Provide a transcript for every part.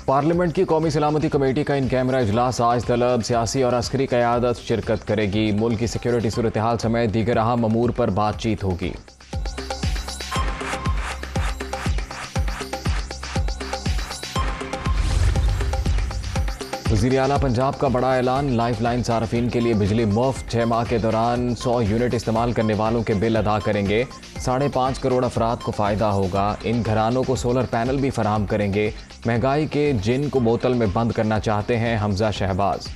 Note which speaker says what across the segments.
Speaker 1: Parliament की कौमी सलामती कमेटी का इन कैमरा इजलास आज तलब सियासी और अस्करी क़यादत शिरकत करेगी। मुल्क की सिक्योरिटी सूरत हाल समेत दीगर अहम अमूर पर बातचीत होगी। वज़ीर आला पंजाब का बड़ा ऐलान, लाइफ लाइन सार्फिन के लिए बिजली मुफ्त, 6 माह के दौरान 100 यूनिट इस्तेमाल करने वालों के बिल अदा करेंगे। 5.5 करोड़ अफराद को फ़ायदा होगा। इन घरानों को सोलर पैनल भी फराहम करेंगे। महंगाई के जिन को बोतल में बंद करना चाहते हैं हमजा शहबाज।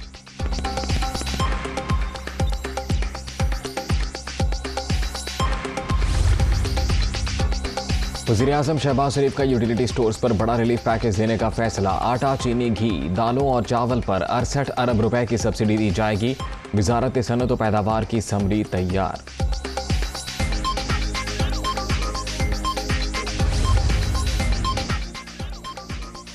Speaker 1: वज़ीर आज़म शहबाज शरीफ का यूटिलिटी स्टोर्स पर बड़ा रिलीफ पैकेज देने का फैसला। आटा, चीनी, घी, दालों और चावल पर 68 अरब रुपए की सब्सिडी दी जाएगी। वज़ारत सनअत व पैदावार की समरी तैयार।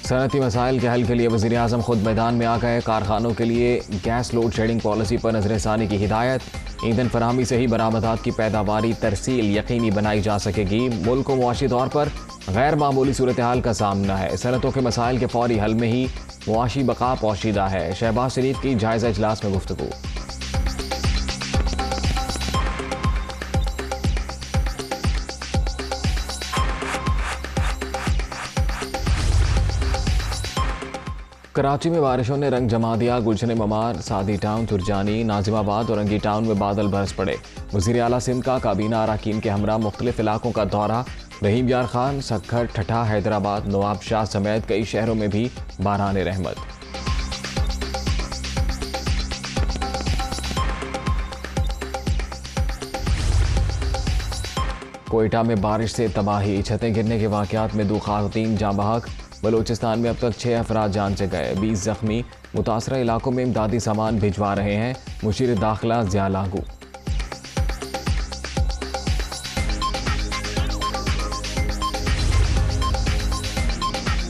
Speaker 1: सनअती मसाइल के हल के लिए वज़ीर आज़म खुद मैदान में आ गए। कारखानों के लिए गैस लोड शेडिंग पॉलिसी पर नज़रसानी की हिदायत। ईंधन फराहमी से ही बरामदात की पैदावारी तरसील यकीनी बनाई जा सकेगी। मुल्क को मुआशी तौर पर गैर मामूली सूरत हाल का सामना है। सनअतों के मसाइल के फौरी हल में ही मुआशी बका पोशीदा है। शहबाज शरीफ की जायज़ा इजलास में गुफ्तगू। कराची में बारिशों ने रंग जमा दिया। गुलशन ममार, सादी टाउन, तुरजानी, नाजिमाबाद और रंगी टाउन में बादल बरस पड़े। वज़ीर आला सिंध का काबीना अराकीन के हमरा मुख्तलिफ इलाकों का दौरा। रहीम यार खान, सक्खर, ठठा, हैदराबाद, नवाब शाह समेत कई शहरों में भी बारान रहमत। कोयटा में बारिश से तबाही, छतें गिरने के वाक़यात में 2 ख़वातीन जाँ बहक। बलूचिस्तान में अब तक 6 अफराद जान से गए, 20 जख्मी। मुतासरा इलाकों में इमदादी सामान भिजवा रहे हैं मुशीर दाखिला ज़िया लागू।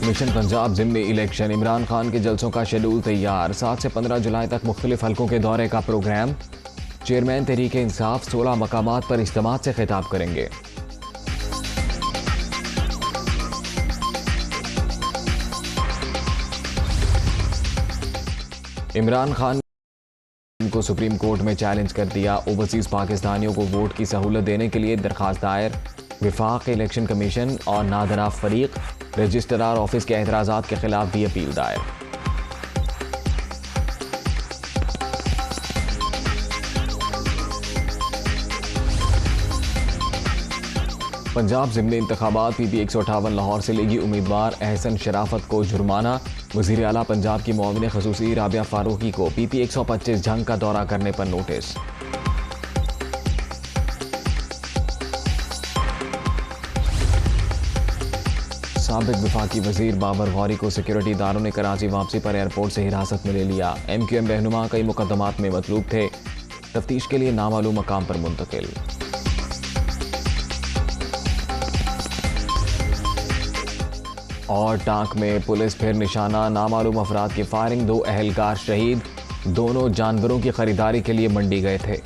Speaker 1: Mission Punjab Jimmy election, Imran Khan के जलसों का शेड्यूल तैयार। 7 से 15 जुलाई तक मुख्तलिफ हलकों के दौरे का प्रोग्राम। चेयरमैन तहरीक इंसाफ 16 मकामात पर इज्तिमात से खिताब करेंगे। इमरान खान को सुप्रीम कोर्ट में चैलेंज कर दिया। ओवरसीज पाकिस्तानियों को वोट की सहूलत देने के लिए दरखास्त दायर। विफाक इलेक्शन कमीशन और नादरा फरीक रजिस्ट्रार ऑफिस के एतराज़ात के खिलाफ भी अपील दायर। पंजाब ज़िमनी इंतखाबात PP 158 लाहौर से लेगी उम्मीदवार एहसन शराफत को जुर्माना। वज़ीर आला पंजाब की मुआविन ख़ुसूसी राबिया फारूकी को PP 125 जंग का दौरा करने पर नोटिस। साबिक वफाकी वज़ीर बाबर गौरी को सिक्योरिटी इदारों ने कराची वापसी पर एयरपोर्ट से हिरासत में ले लिया। MQM रहनुमा कई मुकदमात में मतलूब थे, तफ्तीश के लिए नामालूम मकाम पर मुंतकिल। और टांक में पुलिस फिर निशाना, नामालूम अफराद की फायरिंग, 2 अहलकार शहीद। दोनों जानवरों की खरीदारी के लिए मंडी गए थे।